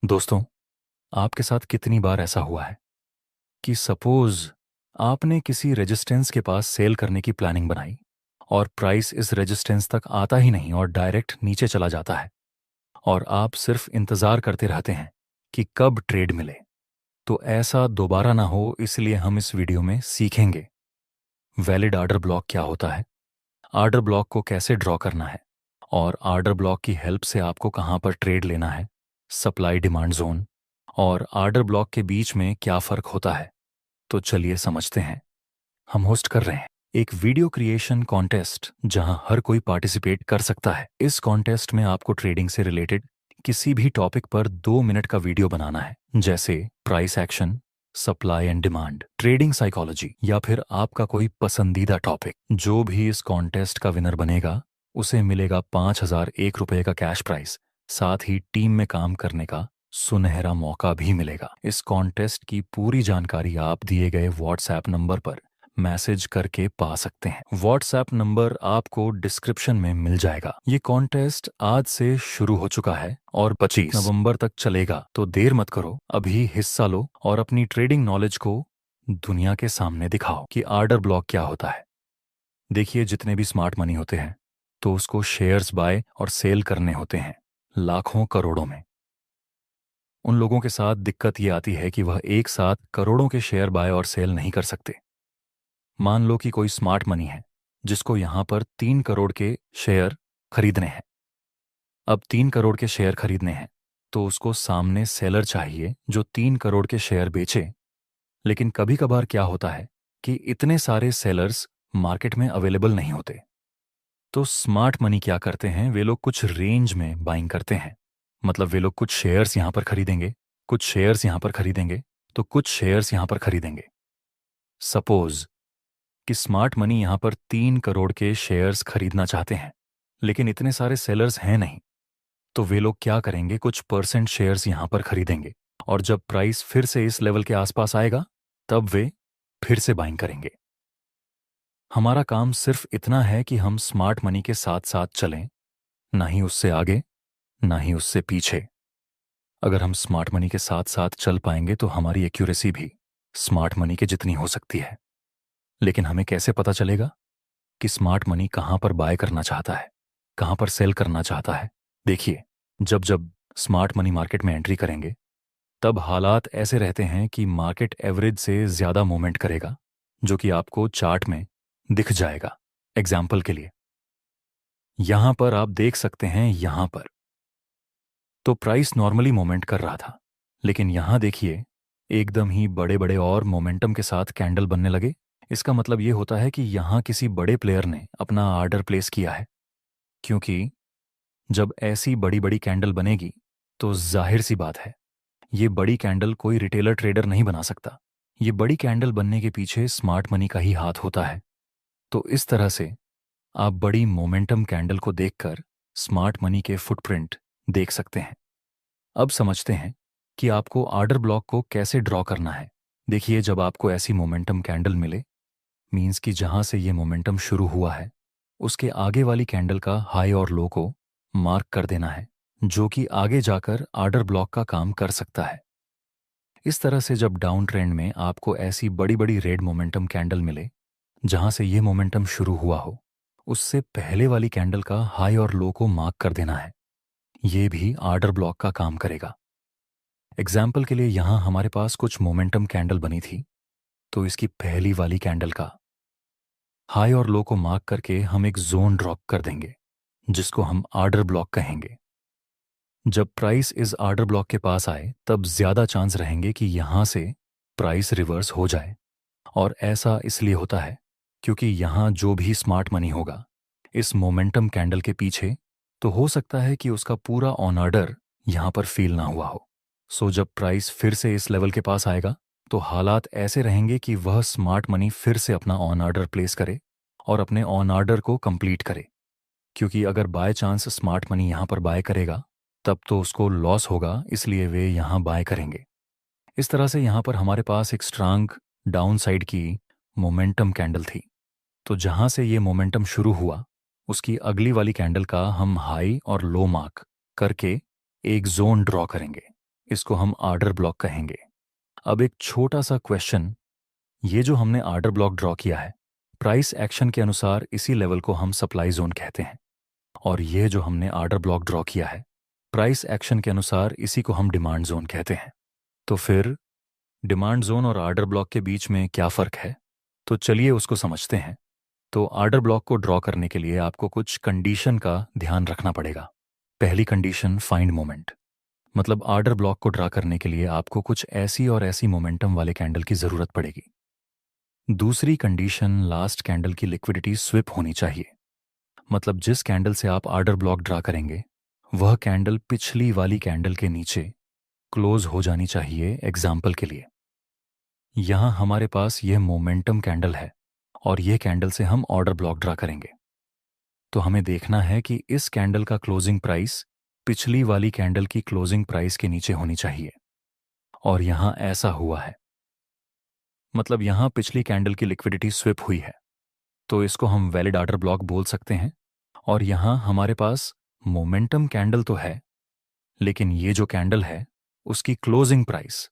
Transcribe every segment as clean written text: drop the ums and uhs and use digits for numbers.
दोस्तों, आपके साथ कितनी बार ऐसा हुआ है कि सपोज आपने किसी रेजिस्टेंस के पास सेल करने की प्लानिंग बनाई और प्राइस इस रेजिस्टेंस तक आता ही नहीं और डायरेक्ट नीचे चला जाता है और आप सिर्फ इंतज़ार करते रहते हैं कि कब ट्रेड मिले। तो ऐसा दोबारा ना हो, इसलिए हम इस वीडियो में सीखेंगे वैलिड ऑर्डर ब्लॉक क्या होता है, ऑर्डर ब्लॉक को कैसे ड्रॉ करना है और ऑर्डर ब्लॉक की हेल्प से आपको कहाँ पर ट्रेड लेना है, सप्लाई डिमांड जोन और ऑर्डर ब्लॉक के बीच में क्या फ़र्क होता है। तो चलिए समझते हैं। हम होस्ट कर रहे हैं एक वीडियो क्रिएशन कॉन्टेस्ट जहां हर कोई पार्टिसिपेट कर सकता है। इस कॉन्टेस्ट में आपको ट्रेडिंग से रिलेटेड किसी भी टॉपिक पर 2 मिनट का वीडियो बनाना है, जैसे price action, supply and demand, trading psychology या फिर आपका कोई पसंदीदा टॉपिक। जो भी इस कॉन्टेस्ट का विनर बनेगा उसे मिलेगा 5,001 रुपये का कैश प्राइस, साथ ही टीम में काम करने का सुनहरा मौका भी मिलेगा। इस कॉन्टेस्ट की पूरी जानकारी आप दिए गए व्हाट्सएप नंबर पर मैसेज करके पा सकते हैं। व्हाट्सएप नंबर आपको डिस्क्रिप्शन में मिल जाएगा। ये कॉन्टेस्ट आज से शुरू हो चुका है और 25 नवंबर तक चलेगा, तो देर मत करो, अभी हिस्सा लो और अपनी ट्रेडिंग नॉलेज को दुनिया के सामने दिखाओ कि ऑर्डर ब्लॉक क्या होता है। देखिए, जितने भी स्मार्ट मनी होते हैं तो उसको शेयर्स बाय और सेल करने होते हैं, लाखों करोड़ों में। उन लोगों के साथ दिक्कत ये आती है कि वह एक साथ करोड़ों के शेयर बाय और सेल नहीं कर सकते। मान लो कि कोई स्मार्ट मनी है जिसको यहां पर 3 करोड़ के शेयर खरीदने हैं। अब 3 करोड़ के शेयर खरीदने हैं तो उसको सामने सेलर चाहिए जो 3 करोड़ के शेयर बेचे। लेकिन कभी कभार क्या होता है कि इतने सारे सेलर्स मार्केट में अवेलेबल नहीं होते। तो स्मार्ट मनी क्या करते हैं, वे लोग कुछ रेंज में बाइंग करते हैं। मतलब वे लोग कुछ शेयर्स यहां पर खरीदेंगे, कुछ शेयर्स यहां पर खरीदेंगे, तो कुछ शेयर्स यहां पर खरीदेंगे। सपोज कि स्मार्ट मनी यहां पर 3 करोड़ के शेयर्स खरीदना चाहते हैं, लेकिन इतने सारे सेलर्स हैं नहीं। तो वे लोग क्या करेंगे, कुछ परसेंट शेयर्स यहां पर खरीदेंगे और जब प्राइस फिर से इस लेवल के आसपास आएगा तब वे फिर से बाइंग करेंगे। हमारा काम सिर्फ इतना है कि हम स्मार्ट मनी के साथ साथ चलें, ना ही उससे आगे ना ही उससे पीछे। अगर हम स्मार्ट मनी के साथ साथ चल पाएंगे तो हमारी एक्यूरेसी भी स्मार्ट मनी के जितनी हो सकती है। लेकिन हमें कैसे पता चलेगा कि स्मार्ट मनी कहां पर बाय करना चाहता है, कहां पर सेल करना चाहता है? देखिए, जब जब स्मार्ट मनी मार्केट में एंट्री करेंगे तब हालात ऐसे रहते हैं कि मार्केट एवरेज से ज्यादा मूवमेंट करेगा, जो कि आपको चार्ट में दिख जाएगा। एग्जाम्पल के लिए यहां पर आप देख सकते हैं, यहां पर तो प्राइस नॉर्मली मोमेंट कर रहा था, लेकिन यहां देखिए एकदम ही बड़े बड़े और मोमेंटम के साथ कैंडल बनने लगे। इसका मतलब ये होता है कि यहां किसी बड़े प्लेयर ने अपना ऑर्डर प्लेस किया है, क्योंकि जब ऐसी बड़ी बड़ी कैंडल बनेगी तो जाहिर सी बात है ये बड़ी कैंडल कोई रिटेलर ट्रेडर नहीं बना सकता। ये बड़ी कैंडल बनने के पीछे स्मार्ट मनी का ही हाथ होता है। तो इस तरह से आप बड़ी मोमेंटम कैंडल को देखकर स्मार्ट मनी के फुटप्रिंट देख सकते हैं। अब समझते हैं कि आपको ऑर्डर ब्लॉक को कैसे ड्रॉ करना है। देखिए, जब आपको ऐसी मोमेंटम कैंडल मिले, मीन्स कि जहां से ये मोमेंटम शुरू हुआ है उसके आगे वाली कैंडल का हाई और लो को मार्क कर देना है, जो कि आगे जाकर ऑर्डर ब्लॉक का काम कर सकता है। इस तरह से जब डाउन ट्रेंड में आपको ऐसी बड़ी बड़ी रेड मोमेंटम कैंडल मिले जहां से ये मोमेंटम शुरू हुआ हो, उससे पहले वाली कैंडल का हाई और लो को मार्क कर देना है। ये भी ऑर्डर ब्लॉक का काम करेगा। एग्जाम्पल के लिए यहां हमारे पास कुछ मोमेंटम कैंडल बनी थी, तो इसकी पहली वाली कैंडल का हाई और लो को मार्क करके हम एक जोन ड्रॉप कर देंगे जिसको हम ऑर्डर ब्लॉक कहेंगे। जब प्राइस इस ऑर्डर ब्लॉक के पास आए तब ज्यादा चांस रहेंगे कि यहां से प्राइस रिवर्स हो जाए। और ऐसा इसलिए होता है क्योंकि यहां जो भी स्मार्ट मनी होगा इस मोमेंटम कैंडल के पीछे, तो हो सकता है कि उसका पूरा ऑन ऑर्डर यहां पर फील ना हुआ हो। सो जब प्राइस फिर से इस लेवल के पास आएगा तो हालात ऐसे रहेंगे कि वह स्मार्ट मनी फिर से अपना ऑन ऑर्डर प्लेस करे और अपने ऑन ऑर्डर को कंप्लीट करे। क्योंकि अगर बाय चांस स्मार्ट मनी यहां पर बाय करेगा तब तो उसको लॉस होगा, इसलिए वे यहां बाय करेंगे। इस तरह से यहां पर हमारे पास एक स्ट्रांग डाउन साइड की मोमेंटम कैंडल थी। तो जहां से ये मोमेंटम शुरू हुआ उसकी अगली वाली कैंडल का हम हाई और लो मार्क करके एक जोन ड्रॉ करेंगे। इसको हम आर्डर ब्लॉक कहेंगे। अब एक छोटा सा क्वेश्चन, ये जो हमने आर्डर ब्लॉक ड्रॉ किया है, प्राइस एक्शन के अनुसार इसी लेवल को हम सप्लाई जोन कहते हैं, और ये जो हमने आर्डर ब्लॉक ड्रॉ किया है, प्राइस एक्शन के अनुसार इसी को हम डिमांड जोन कहते हैं। तो फिर डिमांड जोन और आर्डर ब्लॉक के बीच में क्या फ़र्क है, तो चलिए उसको समझते हैं। तो आर्डर ब्लॉक को ड्रॉ करने के लिए आपको कुछ कंडीशन का ध्यान रखना पड़ेगा। पहली कंडीशन, फाइंड मोमेंट। मतलब आर्डर ब्लॉक को ड्रा करने के लिए आपको कुछ ऐसी और ऐसी मोमेंटम वाले कैंडल की ज़रूरत पड़ेगी। दूसरी कंडीशन, लास्ट कैंडल की लिक्विडिटी स्विप होनी चाहिए। मतलब जिस कैंडल से आप आर्डर ब्लॉक ड्रा करेंगे, वह कैंडल पिछली वाली कैंडल के नीचे क्लोज हो जानी चाहिए। एग्जाम्पल के लिए, यहां हमारे पास यह मोमेंटम कैंडल है और यह कैंडल से हम ऑर्डर ब्लॉक ड्रा करेंगे। तो हमें देखना है कि इस कैंडल का क्लोजिंग प्राइस पिछली वाली कैंडल की क्लोजिंग प्राइस के नीचे होनी चाहिए, और यहां ऐसा हुआ है। मतलब यहां पिछली कैंडल की लिक्विडिटी स्विप हुई है, तो इसको हम वैलिड आर्डर ब्लॉक बोल सकते हैं। और यहां हमारे पास मोमेंटम कैंडल तो है, लेकिन ये जो कैंडल है उसकी क्लोजिंग प्राइस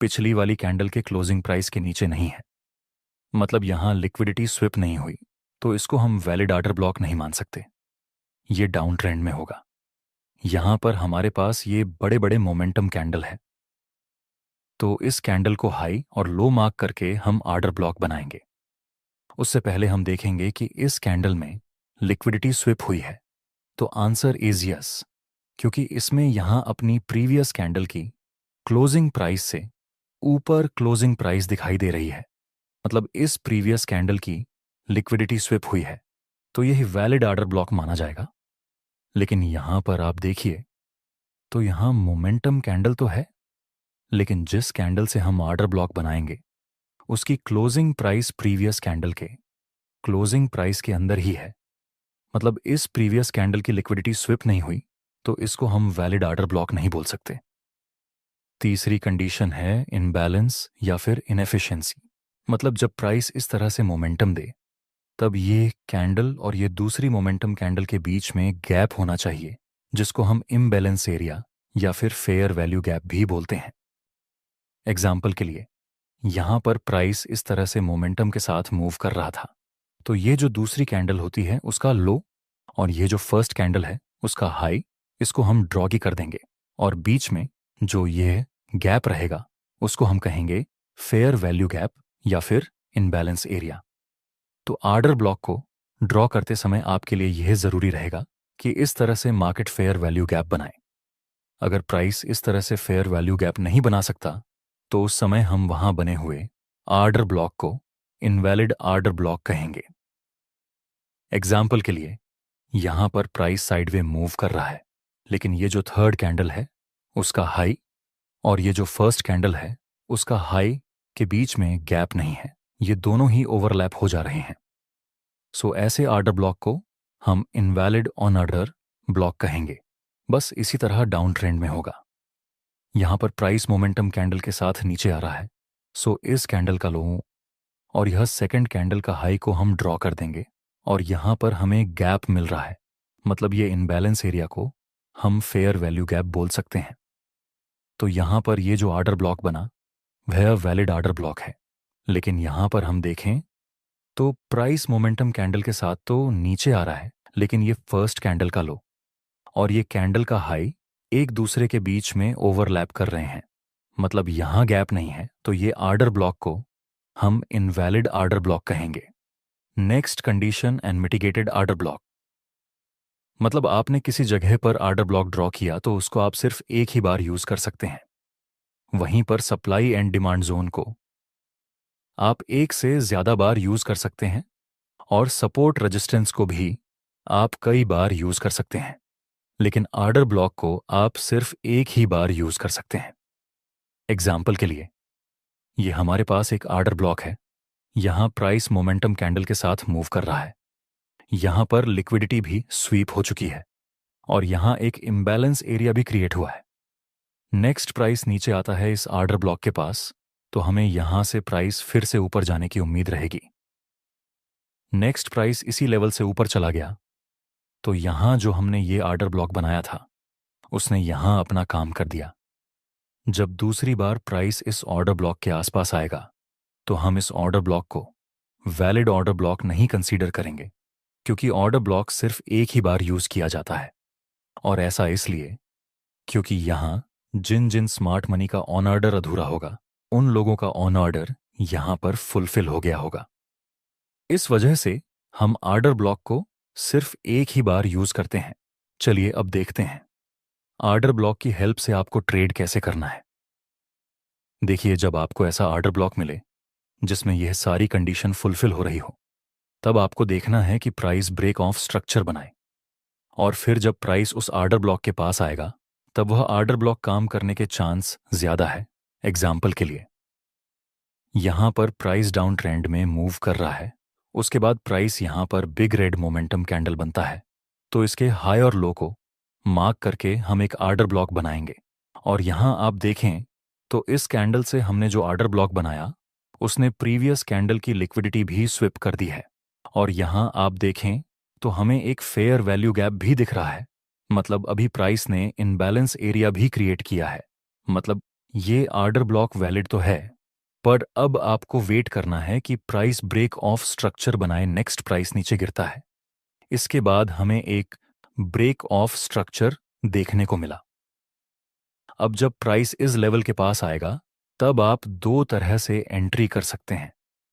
पिछली वाली कैंडल के क्लोजिंग प्राइस के नीचे नहीं है। मतलब यहां लिक्विडिटी स्विप नहीं हुई, तो इसको हम वैलिड आर्डर ब्लॉक नहीं मान सकते। ये डाउन ट्रेंड में होगा। यहां पर हमारे पास ये बड़े बड़े मोमेंटम कैंडल है, तो इस कैंडल को हाई और लो मार्क करके हम आर्डर ब्लॉक बनाएंगे। उससे पहले हम देखेंगे कि इस कैंडल में लिक्विडिटी स्विप हुई है, तो आंसर इज यस, क्योंकि इसमें यहां अपनी प्रीवियस कैंडल की क्लोजिंग प्राइस से ऊपर क्लोजिंग प्राइस दिखाई दे रही है। मतलब इस प्रीवियस कैंडल की लिक्विडिटी स्विप हुई है, तो यही वैलिड आर्डर ब्लॉक माना जाएगा। लेकिन यहां पर आप देखिए, तो यहां मोमेंटम कैंडल तो है, लेकिन जिस कैंडल से हम आर्डर ब्लॉक बनाएंगे उसकी क्लोजिंग प्राइस प्रीवियस कैंडल के क्लोजिंग प्राइस के अंदर ही है। मतलब इस प्रीवियस कैंडल की लिक्विडिटी स्विप नहीं हुई, तो इसको हम वैलिड आर्डर ब्लॉक नहीं बोल सकते। तीसरी कंडीशन है इनबैलेंस या फिर इनएफिशिएंसी। मतलब जब प्राइस इस तरह से मोमेंटम दे, तब ये कैंडल और ये दूसरी मोमेंटम कैंडल के बीच में गैप होना चाहिए, जिसको हम इम्बैलेंस एरिया या फिर फेयर वैल्यू गैप भी बोलते हैं। एग्जाम्पल के लिए, यहां पर प्राइस इस तरह से मोमेंटम के साथ मूव कर रहा था, तो ये जो दूसरी कैंडल होती है उसका लो, और ये जो फर्स्ट कैंडल है उसका हाई, इसको हम ड्रॉ की कर देंगे, और बीच में जो ये गैप रहेगा उसको हम कहेंगे फेयर वैल्यू गैप या फिर इनबैलेंस एरिया। तो आर्डर ब्लॉक को ड्रॉ करते समय आपके लिए यह जरूरी रहेगा कि इस तरह से मार्केट फेयर वैल्यू गैप बनाए। अगर प्राइस इस तरह से फेयर वैल्यू गैप नहीं बना सकता, तो उस समय हम वहां बने हुए आर्डर ब्लॉक को इनवैलिड आर्डर ब्लॉक कहेंगे। एग्जाम्पल के लिए, यहां पर प्राइस साइडवे मूव कर रहा है, लेकिन ये जो थर्ड कैंडल है उसका हाई और ये जो फर्स्ट कैंडल है उसका हाई के बीच में गैप नहीं है, ये दोनों ही ओवरलैप हो जा रहे हैं। सो ऐसे आर्डर ब्लॉक को हम इनवैलिड ऑन ऑर्डर ब्लॉक कहेंगे। बस इसी तरह डाउन ट्रेंड में होगा। यहां पर प्राइस मोमेंटम कैंडल के साथ नीचे आ रहा है, सो इस कैंडल का लो और यह सेकंड कैंडल का हाई को हम ड्रॉ कर देंगे, और यहां पर हमें गैप मिल रहा है। मतलब ये इनबैलेंस एरिया को हम फेयर वैल्यू गैप बोल सकते हैं। तो यहां पर ये जो आर्डर ब्लॉक बना वह वैलिड आर्डर ब्लॉक है। लेकिन यहां पर हम देखें तो प्राइस मोमेंटम कैंडल के साथ तो नीचे आ रहा है, लेकिन ये फर्स्ट कैंडल का लो और ये कैंडल का हाई एक दूसरे के बीच में ओवरलैप कर रहे हैं। मतलब यहां गैप नहीं है, तो ये आर्डर ब्लॉक को हम इनवैलिड आर्डर ब्लॉक कहेंगे। Next condition, and mitigated order block. मतलब आपने किसी जगह पर आर्डर ब्लॉक ड्रॉ किया तो उसको आप सिर्फ एक ही बार यूज कर सकते हैं। वहीं पर सप्लाई एंड डिमांड जोन को आप एक से ज्यादा बार यूज कर सकते हैं, और सपोर्ट रेजिस्टेंस को भी आप कई बार यूज कर सकते हैं। लेकिन आर्डर ब्लॉक को आप सिर्फ एक ही बार यूज कर सकते हैं। एग्जाम्पल के लिए, ये हमारे पास एक आर्डर ब्लॉक है। यहां प्राइस मोमेंटम कैंडल के साथ मूव कर रहा है, यहां पर लिक्विडिटी भी स्वीप हो चुकी है, और यहां एक इम्बैलेंस एरिया भी क्रिएट हुआ है। नेक्स्ट प्राइस नीचे आता है इस आर्डर ब्लॉक के पास, तो हमें यहां से प्राइस फिर से ऊपर जाने की उम्मीद रहेगी। नेक्स्ट प्राइस इसी लेवल से ऊपर चला गया, तो यहां जो हमने ये आर्डर ब्लॉक बनाया था उसने यहां अपना काम कर दिया। जब दूसरी बार प्राइस इस ऑर्डर ब्लॉक के आसपास आएगा तो हम इस ऑर्डर ब्लॉक को वैलिड ऑर्डर ब्लॉक नहीं कंसीडर करेंगे, क्योंकि ऑर्डर ब्लॉक सिर्फ एक ही बार यूज किया जाता है। और ऐसा इसलिए क्योंकि यहां जिन जिन स्मार्ट मनी का ऑन ऑर्डर अधूरा होगा, उन लोगों का ऑन ऑर्डर यहां पर फुलफिल हो गया होगा। इस वजह से हम ऑर्डर ब्लॉक को सिर्फ एक ही बार यूज करते हैं। चलिए अब देखते हैं ऑर्डर ब्लॉक की हेल्प से आपको ट्रेड कैसे करना है। देखिए, जब आपको ऐसा ऑर्डर ब्लॉक मिले जिसमें यह सारी कंडीशन फुलफिल हो रही हो, तब आपको देखना है कि प्राइस ब्रेक ऑफ स्ट्रक्चर बनाए। और फिर जब प्राइस उस ऑर्डर ब्लॉक के पास आएगा, तब वह ऑर्डर ब्लॉक काम करने के चांस ज्यादा है। एग्जाम्पल के लिए, यहां पर प्राइस डाउन ट्रेंड में मूव कर रहा है, उसके बाद प्राइस यहां पर बिग रेड मोमेंटम कैंडल बनता है, तो इसके हाई और लो को मार्क करके हम एक ऑर्डर ब्लॉक बनाएंगे। और यहां आप देखें तो इस कैंडल से हमने जो ऑर्डर ब्लॉक बनाया, उसने प्रीवियस कैंडल की लिक्विडिटी भी स्विप कर दी है। और यहां आप देखें तो हमें एक फेयर वैल्यू गैप भी दिख रहा है, मतलब अभी प्राइस ने इनबैलेंस एरिया भी क्रिएट किया है। मतलब ये ऑर्डर ब्लॉक वैलिड तो है, पर अब आपको वेट करना है कि प्राइस ब्रेक ऑफ स्ट्रक्चर बनाए। नेक्स्ट प्राइस नीचे गिरता है, इसके बाद हमें एक ब्रेक ऑफ स्ट्रक्चर देखने को मिला। अब जब प्राइस इस लेवल के पास आएगा, तब आप दो तरह से एंट्री कर सकते हैं।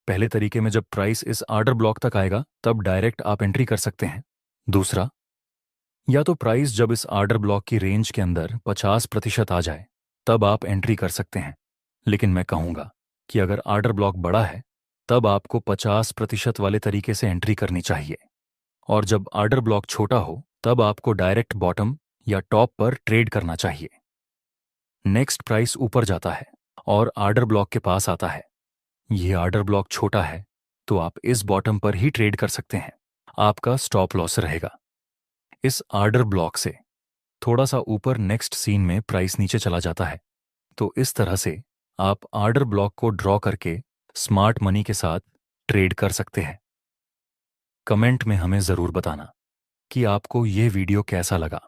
पहले तरीके में जब प्राइस इस ऑर्डर ब्लॉक तक आएगा, तब डायरेक्ट आप एंट्री कर सकते हैं। दूसरा, या तो प्राइस जब इस ऑर्डर ब्लॉक की रेंज के अंदर 50% आ जाए, तब आप एंट्री कर सकते हैं। लेकिन मैं कहूंगा कि अगर ऑर्डर ब्लॉक बड़ा है, तब आपको 50% वाले तरीके से एंट्री करनी चाहिए। और जब ऑर्डर ब्लॉक छोटा हो, तब आपको डायरेक्ट बॉटम या टॉप पर ट्रेड करना चाहिए। नेक्स्ट प्राइस ऊपर जाता है और ऑर्डर ब्लॉक के पास आता है। यह ऑर्डर ब्लॉक छोटा है, तो आप इस बॉटम पर ही ट्रेड कर सकते हैं। आपका स्टॉप लॉस रहेगा। इस ऑर्डर ब्लॉक से थोड़ा सा ऊपर नेक्स्ट सीन में प्राइस नीचे चला जाता है, तो इस तरह से आप ऑर्डर ब्लॉक को ड्रॉ करके स्मार्ट मनी के साथ ट्रेड कर सकते हैं। कमेंट में हमें जरूर बताना कि आपको यह वीडियो कैसा लगा।